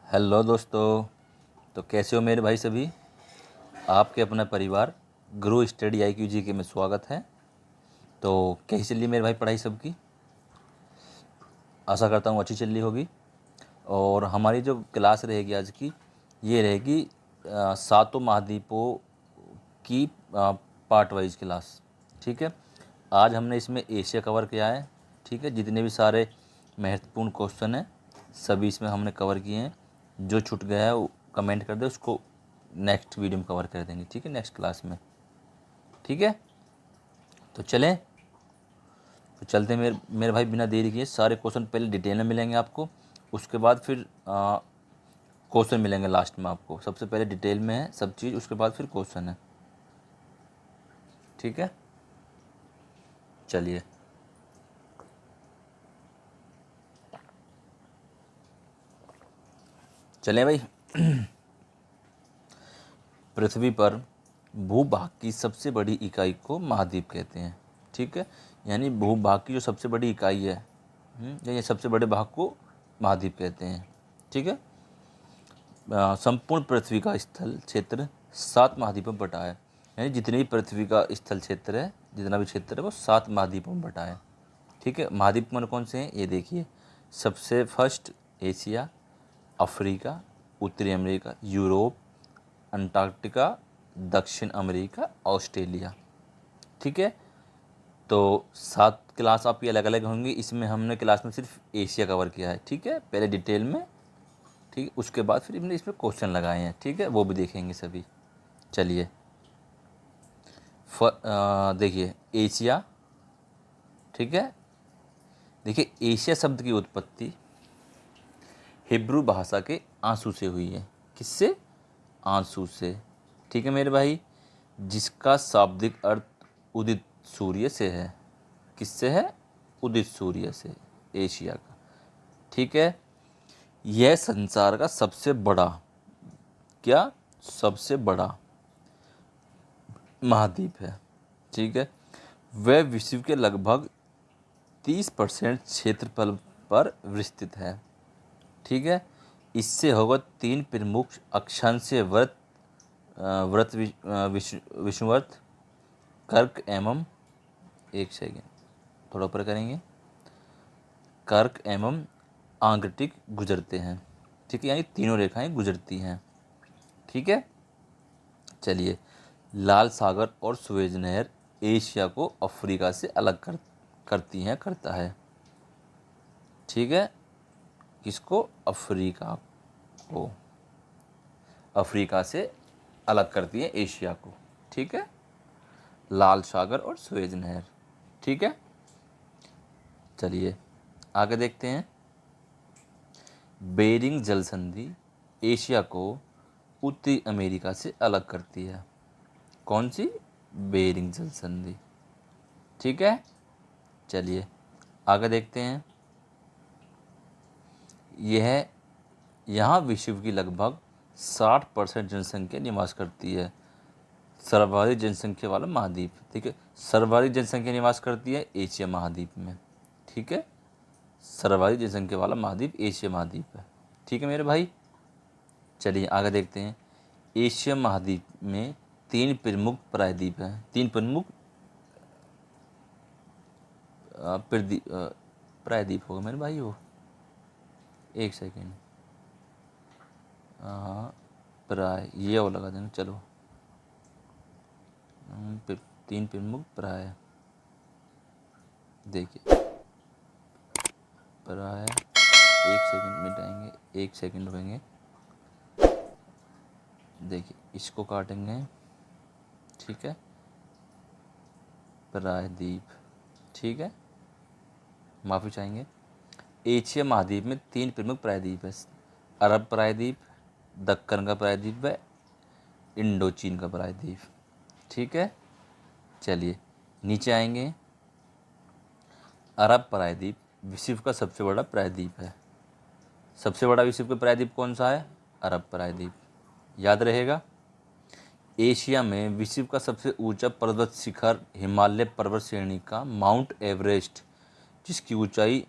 Hello दोस्तों। तो कैसे हो मेरे भाई सभी। आपके अपना परिवार ग्रो स्टडी IQGK में स्वागत है। तो कैसी चल रही है मेरे भाई पढ़ाई सबकी। आशा करता हूँ अच्छी चल रही होगी। और हमारी जो क्लास रहेगी आज की, ये रहेगी सातों महाद्वीपों की पार्ट वाइज क्लास। ठीक है। आज हमने इसमें एशिया कवर किया है। ठीक है। जितने भी सारे महत्वपूर्ण क्वेश्चन हैं सभी इसमें हमने कवर किए हैं। जो छूट गया है वो कमेंट कर दे, उसको नेक्स्ट वीडियो में कवर कर देंगे। ठीक है, नेक्स्ट क्लास में। ठीक है। तो चलें। तो चलते हैं मेरे भाई, बिना देरी किए सारे क्वेश्चन पहले डिटेल में मिलेंगे आपको, उसके बाद फिर क्वेश्चन मिलेंगे लास्ट में आपको। सबसे पहले डिटेल में है सब चीज़, उसके बाद फिर क्वेश्चन है। ठीक है, चलिए। चलें भाई। पृथ्वी पर भूभाग की सबसे बड़ी इकाई को महाद्वीप कहते हैं। ठीक है, यानी भूभाग की जो सबसे बड़ी इकाई है या सबसे बड़े भाग को महाद्वीप कहते हैं। ठीक है। संपूर्ण पृथ्वी का स्थल क्षेत्र 7 महाद्वीपों में बटा है। यानी जितनी भी पृथ्वी का स्थल क्षेत्र है, जितना भी क्षेत्र है, वो 7 महाद्वीपों में बटा है। ठीक है। महाद्वीप कौन कौन से हैं ये देखिए। सबसे फर्स्ट एशिया, अफ्रीका, उत्तरी अमेरिका, यूरोप, अंटार्कटिका, दक्षिण अमेरिका, ऑस्ट्रेलिया। ठीक है। तो 7 क्लास आपकी अलग अलग होंगी। इसमें हमने क्लास में सिर्फ एशिया कवर किया है। ठीक है, पहले डिटेल में। ठीक है, उसके बाद फिर हमने इसमें क्वेश्चन लगाए हैं। ठीक है, वो भी देखेंगे सभी। चलिए, देखिए एशिया। ठीक है। देखिए, एशिया शब्द की उत्पत्ति हिब्रू भाषा के आंसू से हुई है। किससे? आंसू से। ठीक है मेरे भाई, जिसका शाब्दिक अर्थ उदित सूर्य से है। किससे है? उदित सूर्य से, एशिया का। ठीक है। यह संसार का सबसे बड़ा, क्या सबसे बड़ा महाद्वीप है। ठीक है। वह विश्व के लगभग 30% क्षेत्रफल पर विस्तृत है। ठीक है। इससे होगा 3 प्रमुख अक्षांशीय विषुवत, कर्क एवं, एक सेकेंड थोड़ा ऊपर करेंगे, कर्क एवं आर्कटिक गुजरते हैं। ठीक है, यानी तीनों रेखाएं गुजरती हैं। ठीक है। चलिए, लाल सागर और सुएज नहर एशिया को अफ्रीका से अलग करता है। ठीक है। किसको? अफ्रीका को। अफ्रीका से अलग करती है एशिया को। ठीक है, लाल सागर और सुएज नहर। ठीक है। चलिए आगे देखते हैं। बेरिंग जल संधि एशिया को उत्तरी अमेरिका से अलग करती है। कौन सी? बेरिंग जल संधि। ठीक है। चलिए आगे देखते हैं। यहाँ विश्व की लगभग 60% जनसंख्या निवास करती है। सर्वाधिक जनसंख्या वाला महाद्वीप। ठीक है, सर्वाधिक जनसंख्या निवास करती है एशिया महाद्वीप में। ठीक है, सर्वाधिक जनसंख्या वाला महाद्वीप एशिया महाद्वीप है। ठीक है मेरे भाई। चलिए आगे देखते हैं। एशिया महाद्वीप में 3 प्रमुख प्रायद्वीप हैं। 3 प्रमुख प्रायद्वीप होगा मेरे भाई वो, एक सेकेंड। हाँ, प्राय ये वो लगा देंगे। चलो, 3 प्रमुख प्राय। देखिए प्राय, एक सेकंड मिटाएंगे, एक सेकंड रुकेंगे। देखिए इसको काटेंगे। ठीक है, प्रायद्वीप। ठीक है, माफ़ी चाहेंगे। एशिया महाद्वीप में 3 प्रमुख प्रायद्वीप है। अरब प्रायद्वीप, दक्कन का प्रायद्वीप है, इंडो चीन का प्रायद्वीप। ठीक है। चलिए नीचे आएंगे। अरब प्रायद्वीप विश्व का सबसे बड़ा प्रायद्वीप है। सबसे बड़ा विश्व का प्रायद्वीप कौन सा है? अरब प्रायद्वीप। याद रहेगा। एशिया में विश्व का सबसे ऊंचा पर्वत शिखर हिमालय पर्वत श्रेणी का माउंट एवरेस्ट, जिसकी ऊंचाई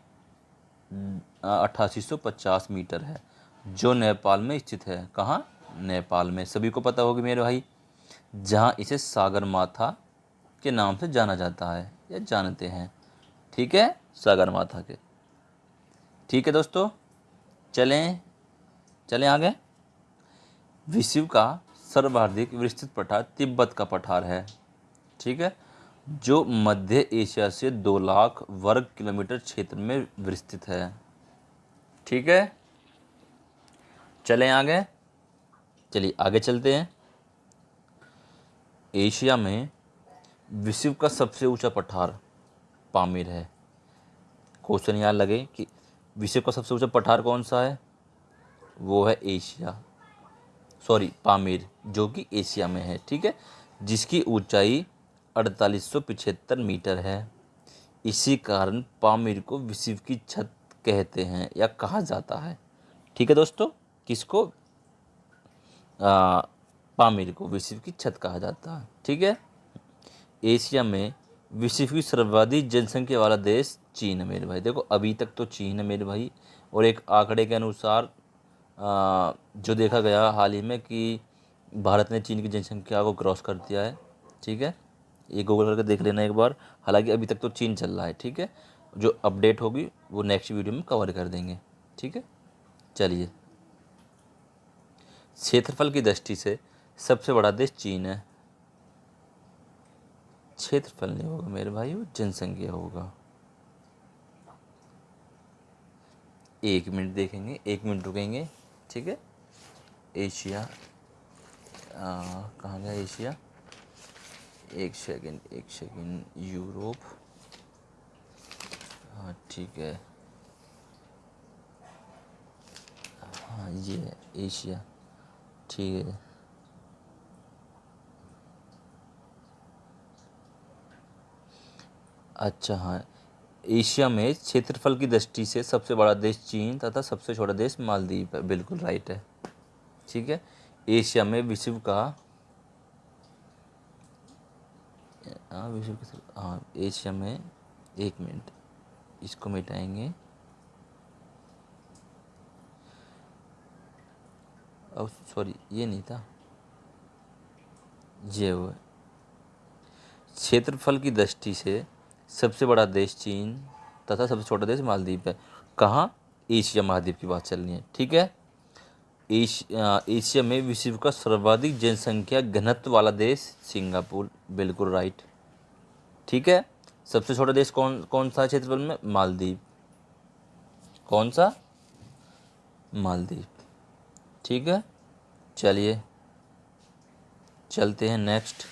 8850 मीटर है। जो नेपाल में स्थित है। कहाँ? नेपाल में। सभी को पता होगी मेरे भाई, जहाँ इसे सागर माथा के नाम से जाना जाता है या जानते हैं। ठीक है, सागर माथा के। ठीक है दोस्तों, चलें चलें आगे। विश्व का सर्वाधिक विस्तृत पठार तिब्बत का पठार है। ठीक है, जो मध्य एशिया से 2 लाख वर्ग किलोमीटर क्षेत्र में विस्तृत है। ठीक है, चलें आगे। चलिए आगे चलते हैं। एशिया में विश्व का सबसे ऊंचा पठार पामीर है। क्वेश्चन यहाँ लगे कि विश्व का सबसे ऊंचा पठार कौन सा है? वो है पामीर, जो कि एशिया में है। ठीक है, जिसकी ऊंचाई 4875 मीटर है। इसी कारण पामीर को विश्व की छत कहते हैं या कहा जाता है। ठीक है दोस्तों, किसको? पामीर को विश्व की छत कहा जाता है। ठीक है, एशिया में विश्व की सर्वाधिक जनसंख्या वाला देश चीन है मेरे भाई। देखो अभी तक तो चीन है मेरे भाई, और एक आंकड़े के अनुसार जो देखा गया हाल ही में कि भारत ने चीन की जनसंख्या को क्रॉस कर दिया है। ठीक है, ये गूगल करके देख लेना एक बार। हालांकि अभी तक तो चीन चल रहा है। ठीक है, जो अपडेट होगी वो नेक्स्ट वीडियो में कवर कर देंगे। ठीक है, चलिए। क्षेत्रफल की दृष्टि से सबसे बड़ा देश चीन है। क्षेत्रफल नहीं होगा मेरे भाई, वो जनसंख्या होगा। 1 मिनट देखेंगे, 1 मिनट रुकेंगे। ठीक है, एशिया कहाँ गया एशिया? एक सेकंड। यूरोप, हाँ ठीक है, हाँ ये है एशिया। ठीक है, अच्छा हाँ, एशिया में क्षेत्रफल की दृष्टि से सबसे बड़ा देश चीन तथा सबसे छोटा देश मालदीव है। बिल्कुल राइट है। ठीक है, एशिया में विश्व का एशिया में 1 मिनट, इसको मिटाएंगे। सॉरी, ये नहीं था, ये वो है। क्षेत्रफल की दृष्टि से सबसे बड़ा देश चीन तथा सबसे छोटा देश मालदीव है। कहाँ? एशिया महाद्वीप की बात चल रही है। ठीक है, एशिया में विश्व का सर्वाधिक जनसंख्या घनत्व वाला देश सिंगापुर। बिल्कुल राइट। ठीक है, सबसे छोटा देश कौन कौन सा है क्षेत्रफल में? मालदीव। कौन सा? मालदीव। ठीक है, चलिए चलते हैं नेक्स्ट।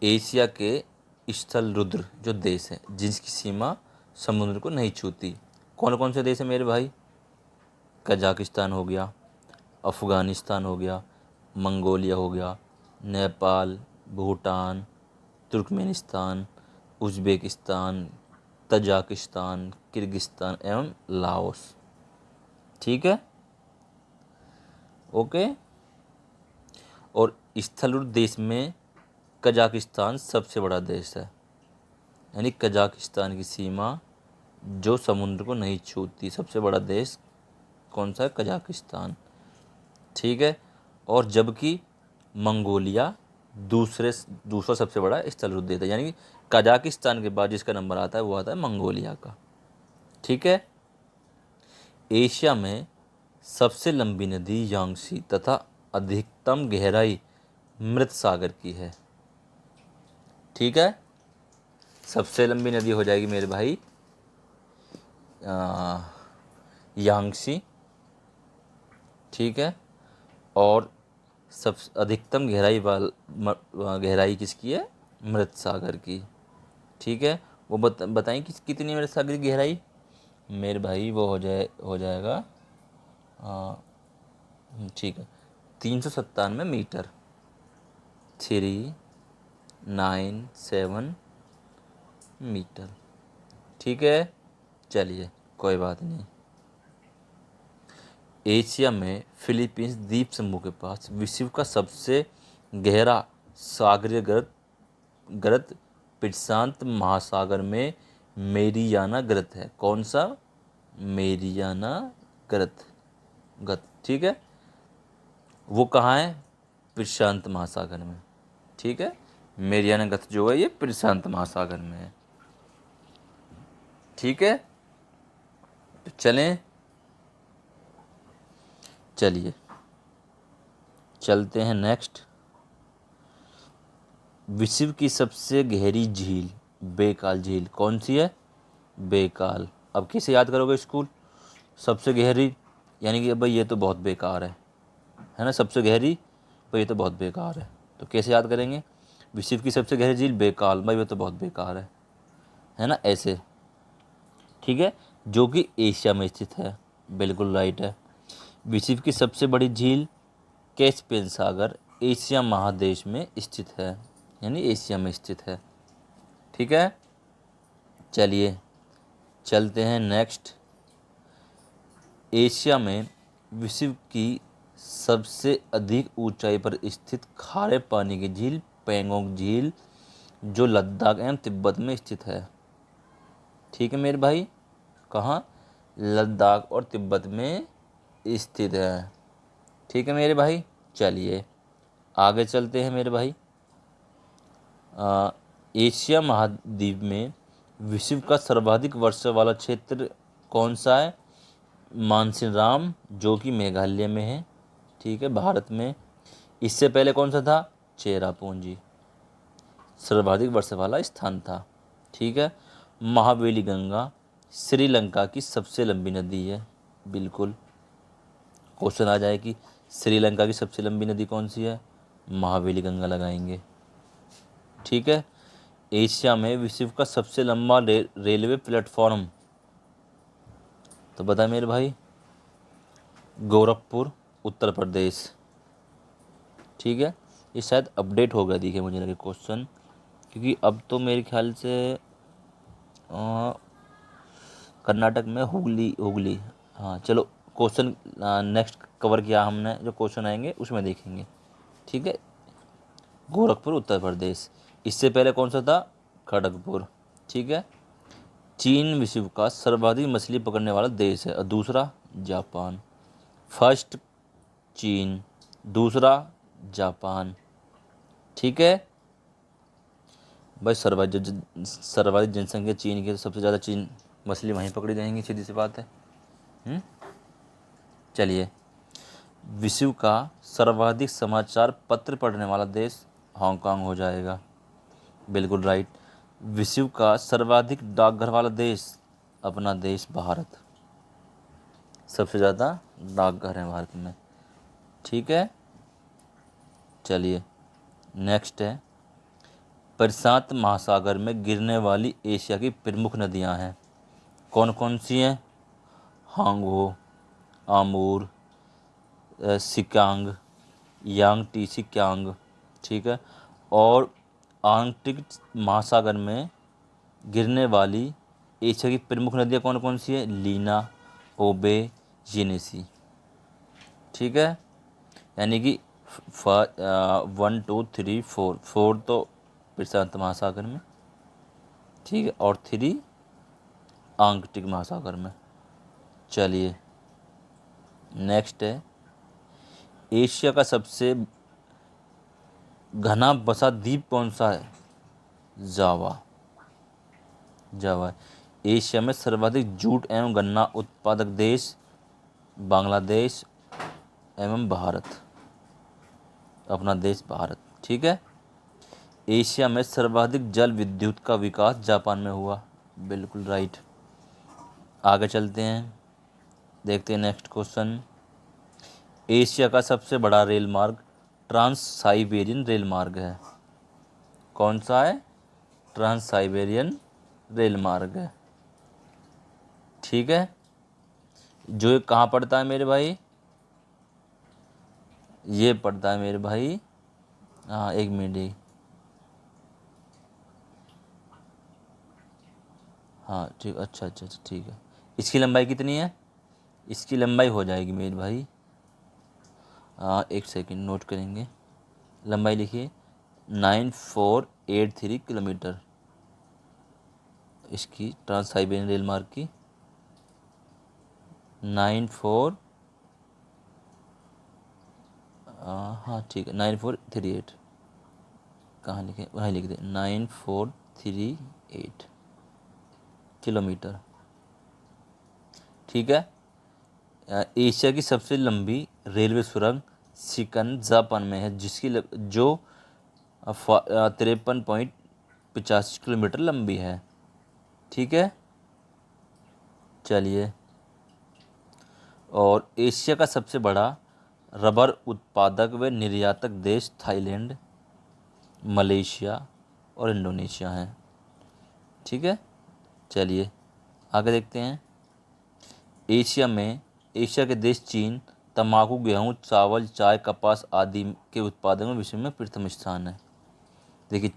एशिया के स्थल रुद्र जो देश है जिसकी सीमा समुद्र को नहीं छूती, कौन कौन से देश है मेरे भाई? कजाकिस्तान हो गया, अफ़गानिस्तान हो गया, मंगोलिया हो गया, Nepal, Bhutan, Turkmenistan, Uzbekistan, Tajikistan, Kyrgyzstan एवं लाओस। ठीक है, ओके। और स्थल देश में कजाकिस्तान सबसे बड़ा देश है, यानी कजाकिस्तान की सीमा जो समुद्र को नहीं छूती, सबसे बड़ा देश कौन सा है? कजाकिस्तान। ठीक है, और जबकि मंगोलिया दूसरा सबसे बड़ा स्थल देश है, यानी कजाकिस्तान के बाद जिसका नंबर आता है वो आता है मंगोलिया का। ठीक है, एशिया में सबसे लंबी नदी यांगसी तथा अधिकतम गहराई मृत सागर की है। ठीक है, सबसे लंबी नदी हो जाएगी मेरे भाई यांगसी। ठीक है, और सब अधिकतम गहराई किसकी है? मृत सागर की। ठीक है, वो बताएं कि कितनी मृत सागर की गहराई मेरे भाई? वो हो जाएगा ठीक है, 397 मीटर, 397 मीटर। ठीक है, चलिए कोई बात नहीं। एशिया में फिलीपींस द्वीप समूह के पास विश्व का सबसे गहरा सागरीय गर्त प्रशांत महासागर में मेरियाना गर्त है। कौन सा? मेरियाना गत गत, ठीक है। वो कहाँ है? प्रशांत महासागर में, ठीक है। मेरियाना गत जो है ये प्रशांत महासागर में है, ठीक है। तो चलिए चलते हैं नेक्स्ट। विश्व की सबसे गहरी झील बेकाल झील कौन सी है? बेकाल। अब किसे याद करोगे स्कूल? सबसे गहरी, यानी कि भाई ये तो बहुत बेकार है ना, सबसे गहरी, भाई ये तो बहुत बेकार है। तो कैसे याद करेंगे? विश्व की सबसे गहरी झील बेकाल, भाई ये तो बहुत बेकार है ना, ऐसे, ठीक है। जो कि एशिया में स्थित है, बिल्कुल राइट है। विश्व की सबसे बड़ी झील कैस्पियन सागर एशिया महादेश में स्थित है, यानी एशिया में स्थित है, ठीक है। चलिए चलते हैं नेक्स्ट। एशिया में विश्व की सबसे अधिक ऊंचाई पर स्थित खारे पानी की झील पैंगोंग झील, जो लद्दाख एवं तिब्बत में स्थित है, ठीक है मेरे भाई। कहाँ? लद्दाख और तिब्बत में स्थित है, ठीक है मेरे भाई। चलिए आगे चलते हैं मेरे भाई। एशिया महाद्वीप में विश्व का सर्वाधिक वर्षा वाला क्षेत्र कौन सा है? मानसीराम, जो कि मेघालय में है, ठीक है, भारत में। इससे पहले कौन सा था? चेरापूंजी सर्वाधिक वर्षा वाला स्थान था, ठीक है। महावेली गंगा श्रीलंका की सबसे लंबी नदी है, बिल्कुल। क्वेश्चन आ जाए कि श्रीलंका की सबसे लंबी नदी कौन सी है? महावेली गंगा लगाएंगे, ठीक है। एशिया में विश्व का सबसे लंबा रेलवे प्लेटफॉर्म, तो बता मेरे भाई। गोरखपुर उत्तर प्रदेश, ठीक है। ये शायद अपडेट हो गया, दिखे मुझे लगे क्वेश्चन, क्योंकि अब तो मेरे ख्याल से कर्नाटक में हुगली हुगली, हाँ चलो क्वेश्चन नेक्स्ट कवर किया हमने, जो क्वेश्चन आएंगे उसमें देखेंगे, ठीक है। गोरखपुर उत्तर प्रदेश। इससे पहले कौन सा था? खड़गपुर, ठीक है। चीन विश्व का सर्वाधिक मछली पकड़ने वाला देश है, और दूसरा जापान। फर्स्ट चीन, दूसरा जापान, ठीक है भाई। सर्वाधिक जनसंख्या चीन की, तो सबसे ज़्यादा चीन मछली वहीं पकड़ी जाएंगी, सीधी सी बात है। चलिए, विश्व का सर्वाधिक समाचार पत्र पढ़ने वाला देश हांगकांग हो जाएगा, बिल्कुल राइट। विश्व का सर्वाधिक डाकघर वाला देश अपना देश भारत, सबसे ज़्यादा डाकघर हैं भारत में, ठीक है। चलिए नेक्स्ट है। प्रशांत महासागर में गिरने वाली एशिया की प्रमुख नदियां हैं, कौन कौन सी हैं? हांगो, आमूर, सिकांग, यांगटी सिक्यांग, ठीक है। और आर्कटिक महासागर में गिरने वाली एशिया की प्रमुख नदियाँ कौन कौन सी है? लीना, ओबे, येनेसी, ठीक है। यानी कि 1 2 3 4, 4 तो प्रशांत महासागर में, ठीक है, और 3 आर्कटिक महासागर में। चलिए नेक्स्ट है। एशिया का सबसे घना बसा द्वीप कौन सा है? जावा, जावा। एशिया में सर्वाधिक जूट एवं गन्ना उत्पादक देश बांग्लादेश एवं भारत, अपना देश भारत, ठीक है। एशिया में सर्वाधिक जल विद्युत का विकास जापान में हुआ, बिल्कुल राइट। आगे चलते हैं, देखते हैं नेक्स्ट क्वेश्चन। एशिया का सबसे बड़ा रेल मार्ग ट्रांस साइबेरियन रेल मार्ग है, कौन सा है? ट्रांस साइबेरियन रेल मार्ग है, ठीक है। जो ये कहाँ पड़ता है मेरे भाई? ये पड़ता है मेरे भाई, हाँ एक मिनट ही, हाँ ठीक, अच्छा अच्छा अच्छा, ठीक है। इसकी लंबाई कितनी है? इसकी लंबाई हो जाएगी मेरे भाई, हाँ एक सेकंड नोट करेंगे। लंबाई लिखिए 9483 किलोमीटर, इसकी ट्रांस साइबेरियन रेल मार्ग की 94, हाँ ठीक है, 9438, कहाँ लिखे, वहीं लिख दे, 9438 किलोमीटर। ठीक है। एशिया की सबसे लंबी रेलवे सुरंग सिकंद जापान में है, जिसकी जो 53.85 किलोमीटर लंबी है। ठीक है, चलिए। और एशिया का सबसे बड़ा रबर उत्पादक व निर्यातक देश थाईलैंड, मलेशिया और इंडोनेशिया हैं। ठीक है, चलिए आगे देखते हैं। एशिया के देश चीन तंबाकू, गेहूं, चावल, चाय, कपास आदि के उत्पादन में विश्व में प्रथम स्थान है। देखिए,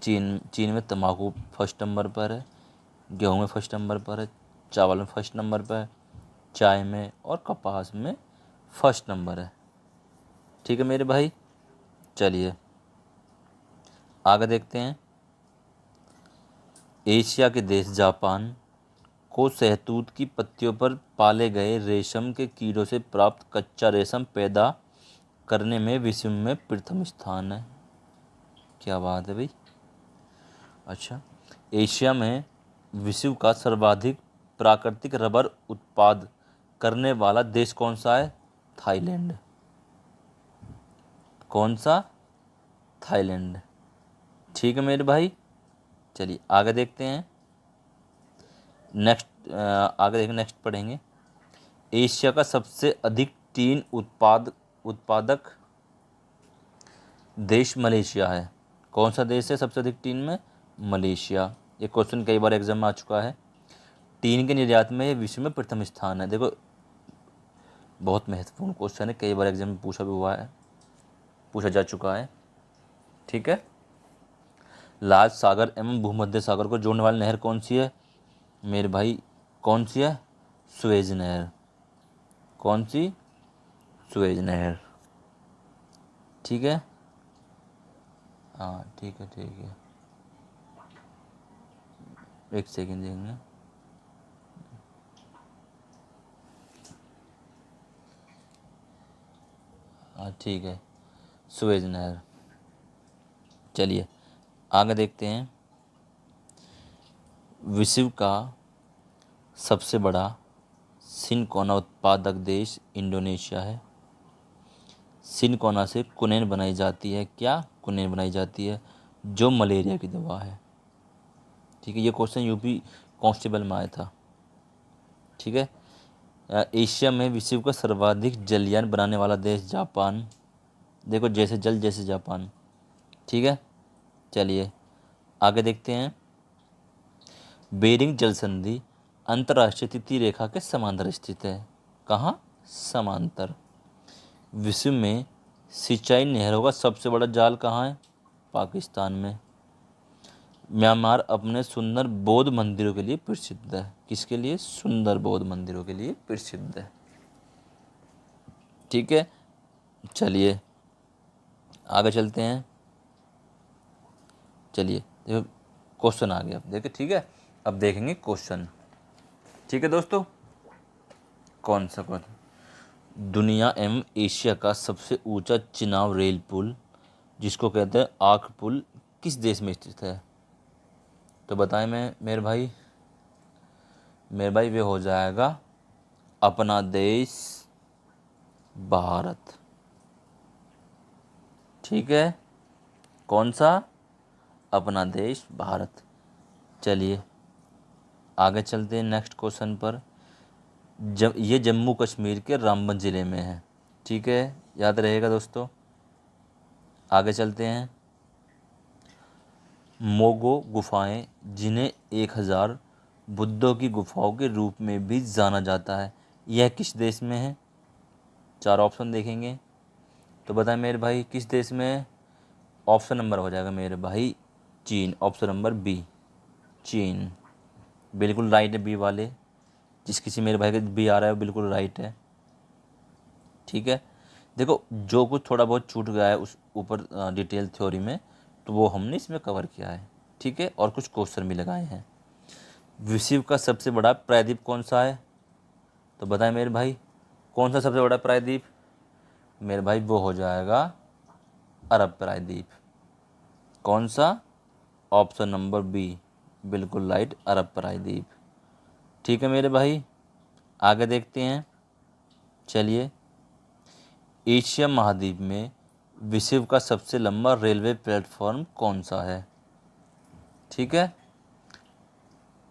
चीन में तंबाकू फर्स्ट नंबर पर है, गेहूं में फर्स्ट नंबर पर है, चावल में फर्स्ट नंबर पर है, चाय में और कपास में फर्स्ट नंबर है। ठीक है मेरे भाई, चलिए आगे देखते हैं। एशिया के देश जापान को शहतूत की पत्तियों पर पाले गए रेशम के कीड़ों से प्राप्त कच्चा रेशम पैदा करने में विश्व में प्रथम स्थान है। क्या बात है भाई। अच्छा, एशिया में विश्व का सर्वाधिक प्राकृतिक रबर उत्पाद करने वाला देश कौन सा है? थाईलैंड। कौन सा? थाईलैंड। ठीक है मेरे भाई, चलिए आगे देखते हैं। आगे देखें, नेक्स्ट पढ़ेंगे। एशिया का सबसे अधिक टीन उत्पादक देश मलेशिया है। कौन सा देश है सबसे अधिक टीन में? मलेशिया। ये क्वेश्चन कई बार एग्जाम में आ चुका है। टीन के निर्यात में विश्व में प्रथम स्थान है। देखो, बहुत महत्वपूर्ण क्वेश्चन है, कई बार एग्जाम में पूछा जा चुका है। ठीक है। लाल सागर एवं भूमध्य सागर को जोड़ने वाली नहर कौन सी है मेरे भाई? कौन सी है? सुएज नहर। कौन सी? सुएज नहर। ठीक है, हाँ ठीक है, ठीक है, एक सेकेंड देंगे। हाँ ठीक है, सुएज नहर। चलिए आगे देखते हैं। विश्व का सबसे बड़ा सिनकोना उत्पादक देश इंडोनेशिया है। सिनकोना से कुनैन बनाई जाती है। क्या कुनैन बनाई जाती है? जो मलेरिया की दवा है। ठीक है, ये क्वेश्चन यूपी कांस्टेबल में आया था। ठीक है। एशिया में विश्व का सर्वाधिक जलयान बनाने वाला देश जापान। देखो, जैसे जल जैसे जापान। ठीक है, चलिए आगे देखते हैं। बेरिंग जल संधि अंतर्राष्ट्रीय तटीय रेखा के समांतर स्थित है। कहाँ? समांतर। विश्व में सिंचाई नहरों का सबसे बड़ा जाल कहाँ है? पाकिस्तान में। म्यांमार अपने सुंदर बौद्ध मंदिरों के लिए प्रसिद्ध है। किसके लिए? सुंदर बौद्ध मंदिरों के लिए प्रसिद्ध है। ठीक है, चलिए आगे चलते हैं। चलिए देखो, क्वेश्चन आ गया, देखिए। ठीक है, अब देखेंगे क्वेश्चन। ठीक है दोस्तों, कौन सा क्वेश्चन? दुनिया एवं एशिया का सबसे ऊंचा चिनाव रेल पुल, जिसको कहते हैं आख पुल, किस देश में स्थित है? तो बताएं मेरे भाई वे हो जाएगा अपना देश भारत। ठीक है, कौन सा? अपना देश भारत। चलिए आगे चलते हैं नेक्स्ट क्वेश्चन पर। ये जम्मू कश्मीर के रामबन ज़िले में है। ठीक है, याद रहेगा दोस्तों। आगे चलते हैं। मोगो गुफाएं, जिन्हें 1000 बुद्धों की गुफाओं के रूप में भी जाना जाता है, यह किस देश में है? 4 ऑप्शन देखेंगे, तो बताएं मेरे भाई किस देश में है? ऑप्शन नंबर हो जाएगा मेरे भाई चीन। ऑप्शन नंबर बी, चीन। बिल्कुल राइट है बी वाले। जिस किसी मेरे भाई का बी आ रहा है वो बिल्कुल राइट है। ठीक है, देखो जो कुछ थोड़ा बहुत छूट गया है उस ऊपर डिटेल थ्योरी में, तो वो हमने इसमें कवर किया है। ठीक है, और कुछ क्वेश्चन भी लगाए हैं। विश्व का सबसे बड़ा प्रायद्वीप कौन सा है? तो बताएं मेरे भाई। कौन सा सबसे बड़ा प्रायद्वीप मेरे भाई? वो हो जाएगा अरब प्रायद्वीप। कौन सा? ऑप्शन नंबर बी, बिल्कुल राइट, अरब प्रायद्वीप। ठीक है मेरे भाई, आगे देखते हैं। चलिए, एशिया महाद्वीप में विश्व का सबसे लंबा रेलवे प्लेटफॉर्म कौन सा है? ठीक है,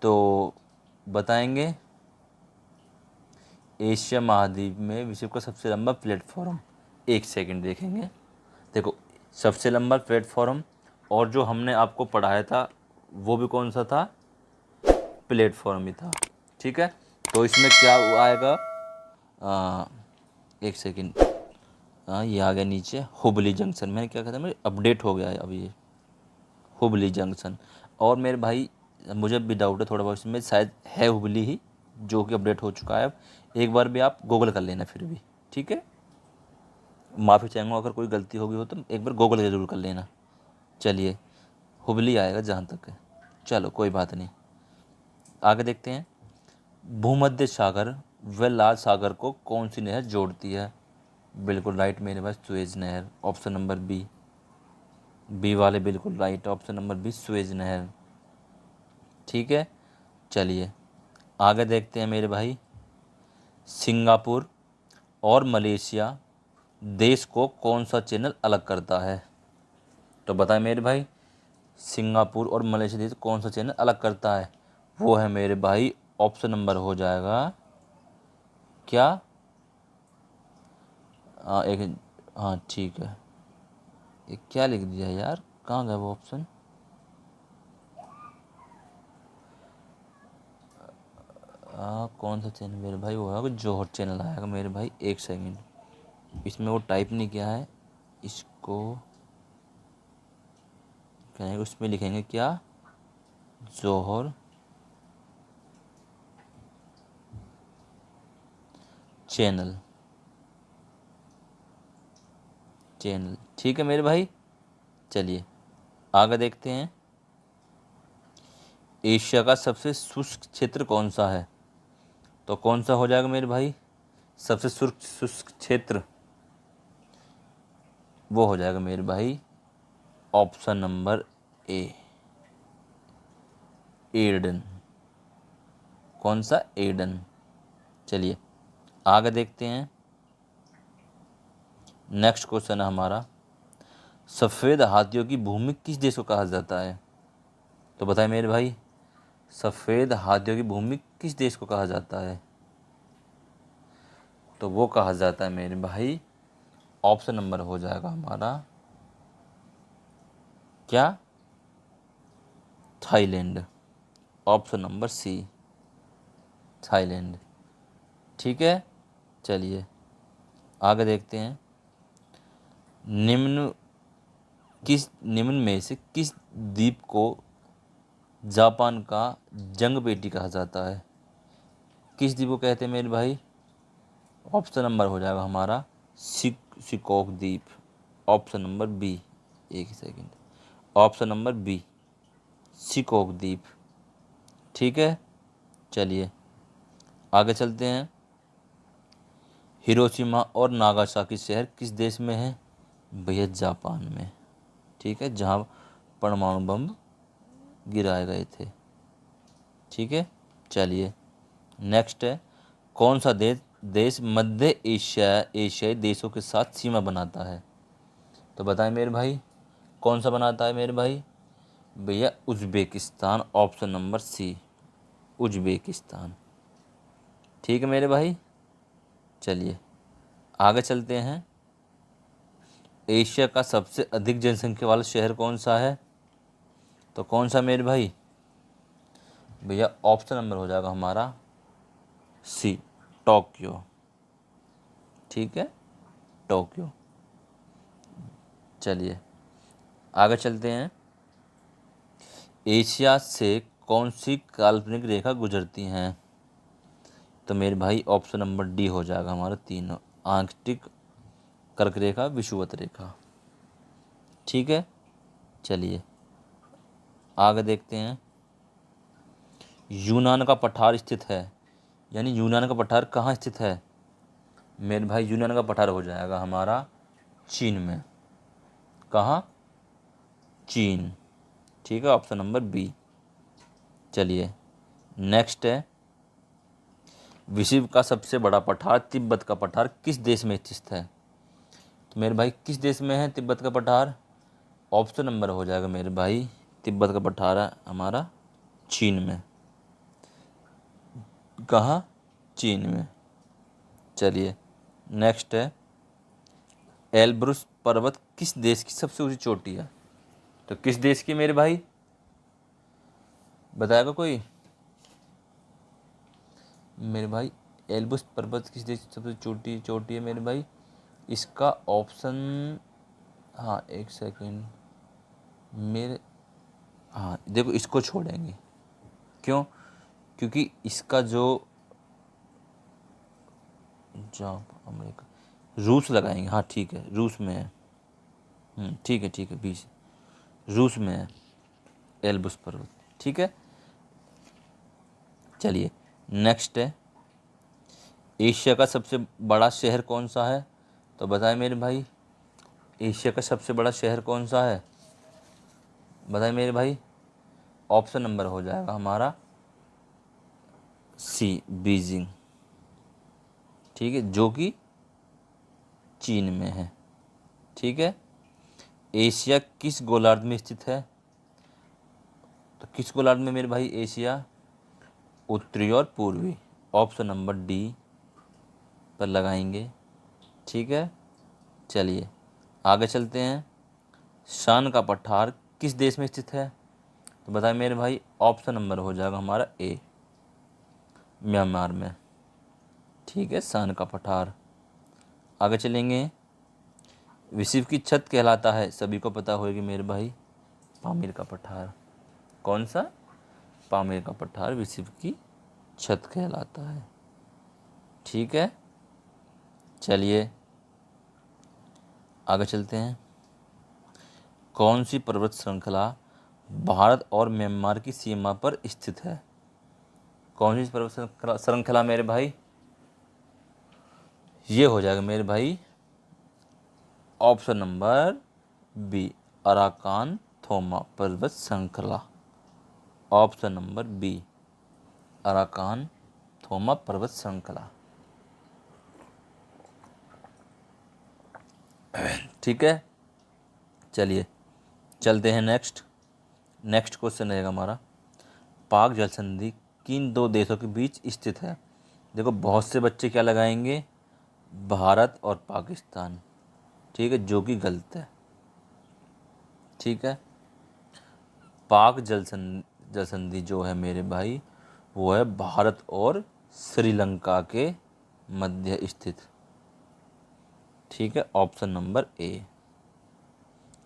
तो बताएंगे। एशिया महाद्वीप में विश्व का सबसे लंबा प्लेटफॉर्म, एक सेकंड देखेंगे। देखो, सबसे लंबा प्लेटफॉर्म, और जो हमने आपको पढ़ाया था वो भी कौन सा था? प्लेटफॉर्म ही था। ठीक है, तो इसमें क्या आएगा? एक सेकंड, हाँ ये आ गया नीचे, हुबली जंक्शन। मैंने क्या कहा था, मेरे अपडेट हो गया है अभी ये, हुबली जंक्शन। और मेरे भाई मुझे भी डाउट है थोड़ा बहुत इसमें, शायद है हुबली ही, जो कि अपडेट हो चुका है अब। एक बार भी आप गूगल कर लेना फिर भी, ठीक है। माफ़ी चाहूँगा अगर कोई गलती होगी हो तो एक बार गूगल ज़रूर कर लेना। चलिए, हुबली आएगा जहाँ तक है। चलो कोई बात नहीं, आगे देखते हैं। भूमध्य सागर व लाल सागर को कौन सी नहर जोड़ती है? बिल्कुल राइट मेरे पास, सुएज नहर, ऑप्शन नंबर बी। बी वाले बिल्कुल right, option number B, Suez नहर। ठीक है, चलिए आगे देखते हैं मेरे भाई। सिंगापुर और मलेशिया देश को कौन सा चैनल अलग करता है? तो बताएं मेरे भाई, सिंगापुर और मलेशिया देश कौन सा चैनल अलग करता है? वो है मेरे भाई, ऑप्शन नंबर हो जाएगा क्या? एक, हाँ ठीक है, ये क्या लिख दिया यार, कहाँ गया वो ऑप्शन? कौन सा चैनल मेरे भाई? वो होगा जोहर चैनल आएगा मेरे भाई, एक सेकंड। इसमें वो टाइप नहीं किया है, इसको कहेंगे, उसमें लिखेंगे क्या? जोहर चैनल, चैनल। ठीक है मेरे भाई, चलिए आगे देखते हैं। एशिया का सबसे शुष्क क्षेत्र कौन सा है? तो कौन सा हो जाएगा मेरे भाई सबसे शुष्क शुष्क क्षेत्र? वो हो जाएगा मेरे भाई, ऑप्शन नंबर ए, एडन। कौन सा? एडन। चलिए आगे देखते हैं। नेक्स्ट क्वेश्चन है हमारा, सफ़ेद हाथियों की भूमि किस देश को कहा जाता है? तो बताएं मेरे भाई, सफ़ेद हाथियों की भूमि किस देश को कहा जाता है? तो वो कहा जाता है मेरे भाई, ऑप्शन नंबर हो जाएगा हमारा क्या? Thailand, option number C, Thailand. ठीक है, चलिए आगे देखते हैं। निम्न निम्न में से किस द्वीप को जापान का जंग पेटी कहा जाता है? किस द्वीप को कहते हैं मेरे भाई? ऑप्शन नंबर हो जाएगा हमारा सिकोक द्वीप, ऑप्शन नंबर बी। एक ही second, option number B, Shikoku द्वीप। ठीक है, चलिए आगे चलते हैं। हिरोशिमा और नागासाकी शहर किस देश में है? भैया जापान में। ठीक है, जहाँ परमाणु बम गिराए गए थे। ठीक है, चलिए नेक्स्ट है, कौन सा देश मध्य एशियाई देशों के साथ सीमा बनाता है? तो बताएं मेरे भाई, कौन सा बनाता है मेरे भाई? भैया Uzbekistan, option number C, Uzbekistan. ठीक है मेरे भाई, चलिए आगे चलते हैं। एशिया का सबसे अधिक जनसंख्या वाला शहर कौन सा है? तो कौन सा मेरे भाई? भैया ऑप्शन नंबर हो जाएगा हमारा सी, टोक्यो। ठीक है, टोक्यो। चलिए आगे चलते हैं। एशिया से कौन सी काल्पनिक रेखा गुजरती हैं? तो मेरे भाई ऑप्शन नंबर डी हो जाएगा हमारा तीनों, आर्कटिक, कर्क रेखा, विषुवत रेखा। ठीक है, चलिए आगे देखते हैं। यूनान का पठार स्थित है, यानी यूनान का पठार कहाँ स्थित है? मेरे भाई यूनान का पठार हो जाएगा हमारा चीन में। कहाँ? चीन। ठीक है, ऑप्शन नंबर बी। चलिए नेक्स्ट है, विश्व का सबसे बड़ा पठार तिब्बत का पठार किस देश में स्थित है? तो मेरे भाई किस देश में है तिब्बत का पठार? ऑप्शन नंबर हो जाएगा मेरे भाई, तिब्बत का पठार है हमारा चीन में। कहाँ? चीन में। चलिए नेक्स्ट है, एल्ब्रुस पर्वत किस देश की सबसे ऊंची चोटी है? तो किस देश की मेरे भाई, बताएगा कोई? मेरे भाई एल्ब्रुस पर्वत किस देश की सबसे छोटी चोटी है मेरे भाई? इसका ऑप्शन, हाँ एक सेकंड मेरे, हाँ देखो इसको छोड़ेंगे। क्यों? क्योंकि इसका जो अमेरिका, रूस लगाएंगे। हाँ ठीक है, रूस में है। ठीक है 20 रूस में है एल्ब्रुस पर्वत। ठीक है, चलिए नेक्स्ट है, एशिया का सबसे बड़ा शहर कौन सा है? तो बताएं मेरे भाई, एशिया का सबसे बड़ा शहर कौन सा है? बताएं मेरे भाई। ऑप्शन नंबर हो जाएगा हमारा सी, बीजिंग। ठीक है, जो कि चीन में है। ठीक है, एशिया किस गोलार्ध में स्थित है? तो किस गोलार्ध में मेरे भाई एशिया? उत्तरी और पूर्वी। ऑप्शन नंबर डी पर लगाएंगे। ठीक है, चलिए आगे चलते हैं, शान का पठार किस देश में स्थित है? तो बताएं मेरे भाई, ऑप्शन नंबर हो जाएगा हमारा ए, म्यांमार में। ठीक है, शान का पठार। आगे चलेंगे, विश्व की छत कहलाता है, सभी को पता होगी मेरे भाई, पामीर का पठार। कौन सा? पामीर का पठार विश्व की छत कहलाता है। ठीक है, चलिए आगे चलते हैं, कौन सी पर्वत श्रृंखला भारत और म्यांमार की सीमा पर स्थित है? कौन सी पर्वत श्रृंखला मेरे भाई? ये हो जाएगा मेरे भाई ऑप्शन नंबर बी, अराकान थोमा पर्वत श्रृंखला। ऑप्शन नंबर बी, अराकान थोमा पर्वत श्रृंखला। ठीक है, चलिए चलते हैं नेक्स्ट। नेक्स्ट क्वेश्चन रहेगा हमारा, पाक जल संधि किन दो देशों के बीच स्थित है? देखो बहुत से बच्चे क्या लगाएंगे, भारत और पाकिस्तान। ठीक है, जो कि गलत है। ठीक है, पाक जल संधि जो है मेरे भाई, वो है भारत और श्रीलंका के मध्य स्थित। ठीक है, ऑप्शन नंबर ए।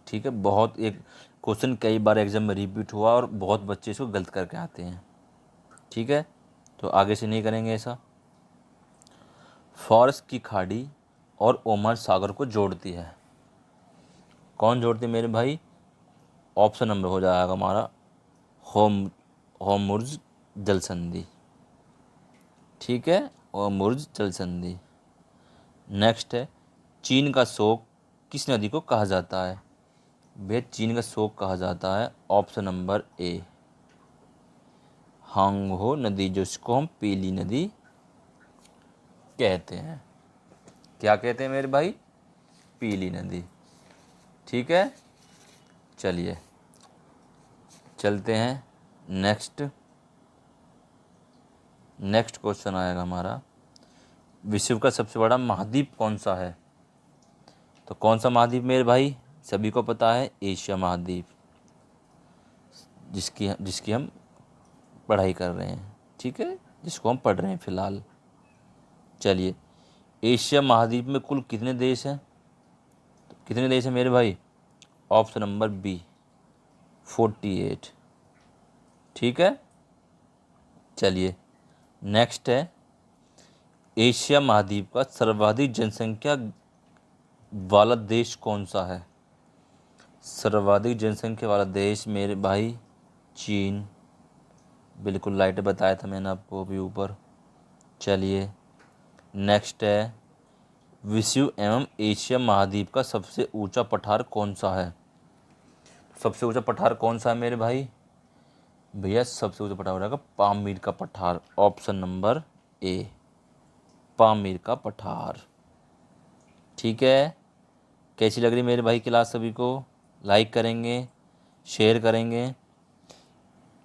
ठीक है, बहुत एक क्वेश्चन कई बार एग्जाम में रिपीट हुआ और बहुत बच्चे इसको गलत करके आते हैं। ठीक है, तो आगे से नहीं करेंगे ऐसा। फारस की खाड़ी और ओमान सागर को जोड़ती है, कौन जोड़ती है मेरे भाई? ऑप्शन नंबर हो जाएगा हमारा होम होर्मुज़ जल संधि। ठीक है, होर्मुज़ जल संधि। नेक्स्ट है, चीन का शोक किस नदी को कहा जाता है? भैया चीन का शोक कहा जाता है ऑप्शन नंबर ए, हांगहो नदी, जिसको हम पीली नदी कहते हैं। क्या कहते हैं मेरे भाई? पीली नदी। ठीक है, चलिए चलते हैं नेक्स्ट। नेक्स्ट क्वेश्चन आएगा हमारा, विश्व का सबसे बड़ा महाद्वीप कौन सा है? तो कौन सा महाद्वीप मेरे भाई? सभी को पता है, एशिया महाद्वीप, जिसकी हम पढ़ाई कर रहे हैं। ठीक है, जिसको हम पढ़ रहे हैं फिलहाल। चलिए, एशिया महाद्वीप में कुल कितने देश हैं? तो कितने देश हैं मेरे भाई? Option number B, 48। ठीक है, चलिए नेक्स्ट है, एशिया महाद्वीप का सर्वाधिक जनसंख्या वाला देश कौन सा है? सर्वाधिक जनसंख्या वाला देश मेरे भाई चीन, बिल्कुल लाइट बताया था मैंने आपको अभी ऊपर। चलिए नेक्स्ट है, विश्व एवं एशिया महाद्वीप का सबसे ऊंचा पठार कौन सा है? सबसे ऊंचा पठार कौन सा है मेरे भाई? भैया सबसे ऊंचा पठार हो जाएगा पामीर का पठार, ऑप्शन नंबर ए, पामीर का पठार। ठीक है, कैसी लग रही मेरे भाई क्लास? सभी को लाइक करेंगे, शेयर करेंगे।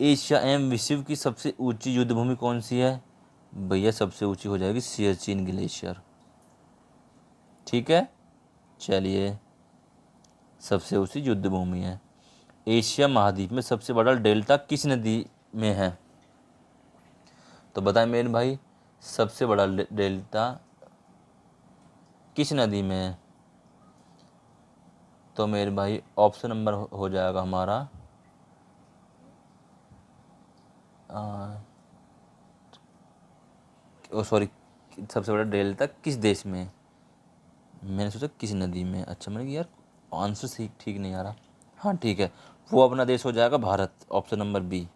एशिया एवं विश्व की सबसे ऊंची युद्ध भूमि कौन सी है? भैया सबसे ऊंची हो जाएगी सियाचिन ग्लेशियर। ठीक है, चलिए, सबसे ऊंची युद्ध भूमि है। एशिया महाद्वीप में सबसे बड़ा डेल्टा किस नदी में है? तो बताएं मेरे भाई, सबसे बड़ा डेल्टा किस नदी में है? तो मेरे भाई ऑप्शन नंबर हो जाएगा हमारा सॉरी, सबसे बड़ा डेल्टा किस देश में है? मैंने सोचा किस नदी में। अच्छा, मैंने यार आंसर सही ठीक नहीं आ रहा। हाँ ठीक है, वो अपना देश हो जाएगा Bharat, option number B,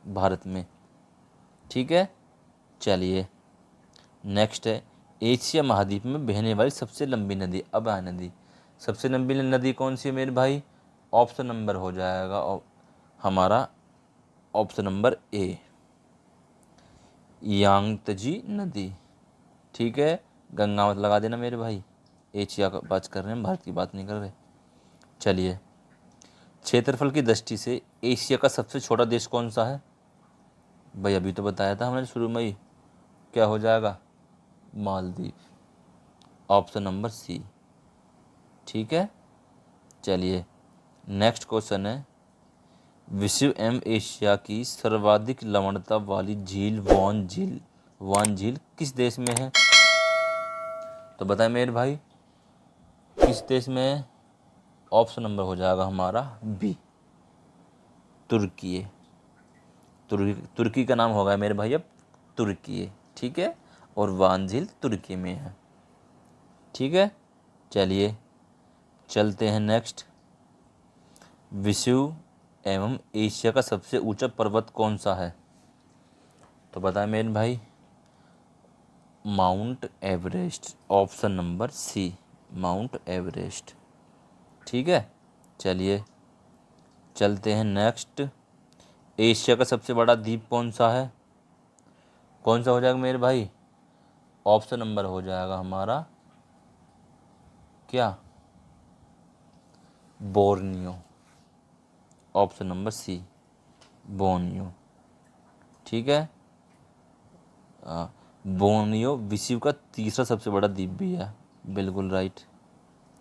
Bharat में। ठीक है, चलिए, नेक्स्ट है एशिया महाद्वीप में बहने वाली सबसे लंबी नदी, अबा नदी। सबसे लंबी नदी कौन सी है मेरे भाई? ऑप्शन नंबर हो जाएगा हमारा ऑप्शन नंबर ए, यांगत्जी नदी। ठीक है, गंगा मत लगा देना मेरे भाई, एशिया का बात कर रहे हैं, भारत की बात नहीं कर रहे। चलिए, क्षेत्रफल की दृष्टि से एशिया का सबसे छोटा देश कौन सा है? भाई अभी तो बताया था हमने शुरू में ही, क्या हो जाएगा? Maldives, option number C. ठीक है, चलिए, नेक्स्ट क्वेश्चन है विश्व एवं एशिया की सर्वाधिक लवणता वाली झील वान झील किस देश में है? तो बताएं मेरे भाई, किस देश में है? ऑप्शन नंबर हो जाएगा हमारा बी, तुर्की। तुर्की का नाम होगा मेरे भाई अब तुर्की। ठीक है, और वान झील तुर्की में है। ठीक है, चलिए, चलते हैं नेक्स्ट। विश्व एवं एशिया का सबसे ऊंचा पर्वत कौन सा है? तो बताएं मेरे भाई, Mount Everest, option number C, Mount Everest. ठीक है, चलिए, चलते हैं नेक्स्ट। एशिया का सबसे बड़ा द्वीप कौन सा है? कौन सा हो जाएगा मेरे भाई? ऑप्शन नंबर हो जाएगा हमारा क्या? Borneo, option number C, Borneo. ठीक है, बोर्नियो विश्व का तीसरा सबसे बड़ा द्वीप भी है, बिल्कुल राइट।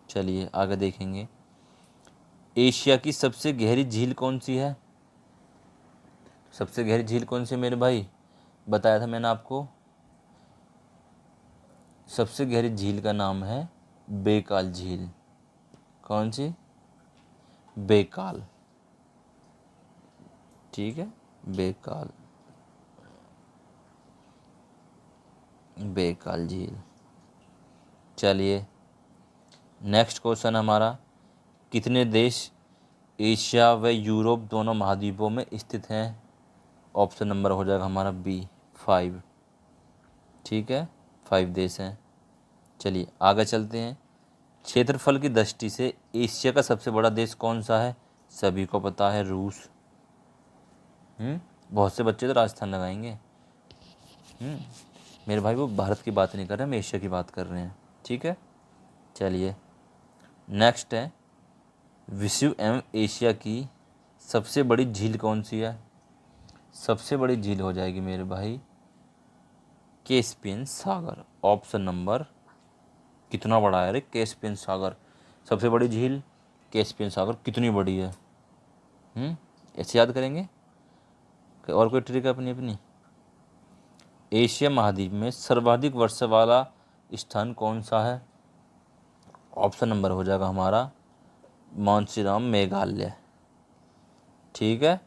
चलिए आगे देखेंगे। एशिया की सबसे गहरी झील कौन सी है? सबसे गहरी झील कौन सी है मेरे भाई? बताया था मैंने आपको, सबसे गहरी झील का नाम है बेकाल झील। कौन सी? बेकाल। ठीक है, बेकाल, बेकाल झील। चलिए, नेक्स्ट क्वेश्चन हमारा, कितने देश एशिया व यूरोप दोनों महाद्वीपों में स्थित हैं? ऑप्शन नंबर हो जाएगा हमारा बी, 5। ठीक है, 5 देश हैं। चलिए आगे चलते हैं। क्षेत्रफल की दृष्टि से एशिया का सबसे बड़ा देश कौन सा है? सभी को पता है, रूस। बहुत से बच्चे तो राजस्थान लगाएंगे। मेरे भाई वो भारत की बात नहीं कर रहे, हम एशिया की बात कर रहे हैं। ठीक है, चलिए, नेक्स्ट है विश्व एवं एशिया की सबसे बड़ी झील कौन सी है? सबसे बड़ी झील हो जाएगी मेरे भाई कैस्पियन सागर, ऑप्शन नंबर, कितना बड़ा है रे कैस्पियन सागर, सबसे बड़ी झील कैस्पियन सागर कितनी बड़ी है? ऐसे याद करेंगे, और कोई ट्रिक अपनी अपनी। एशिया महाद्वीप में सर्वाधिक वर्षा वाला स्थान कौन सा है? ऑप्शन नंबर हो जाएगा हमारा मानसीराम, मेघालय। ठीक है,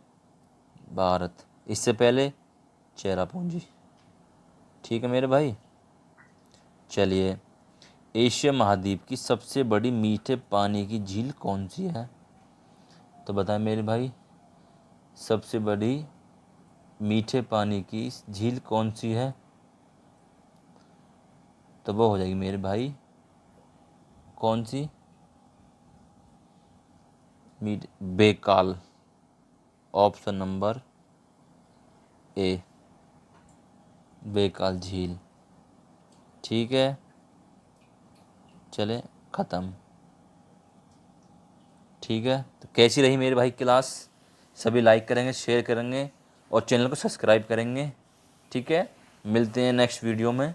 भारत। इससे पहले चेरापूंजी। ठीक है मेरे भाई, चलिए, एशिया महाद्वीप की सबसे बड़ी मीठे पानी की झील कौन सी है? तो बताएं मेरे भाई, सबसे बड़ी मीठे पानी की झील कौन सी है? तो वो हो जाएगी मेरे भाई कौन सी? Bekal, option number A, Bekal झील। ठीक है, चले ख़त्म। ठीक है, तो कैसी रही मेरे भाई क्लास? सभी लाइक करेंगे, शेयर करेंगे और चैनल को सब्सक्राइब करेंगे। ठीक है, मिलते हैं नेक्स्ट वीडियो में।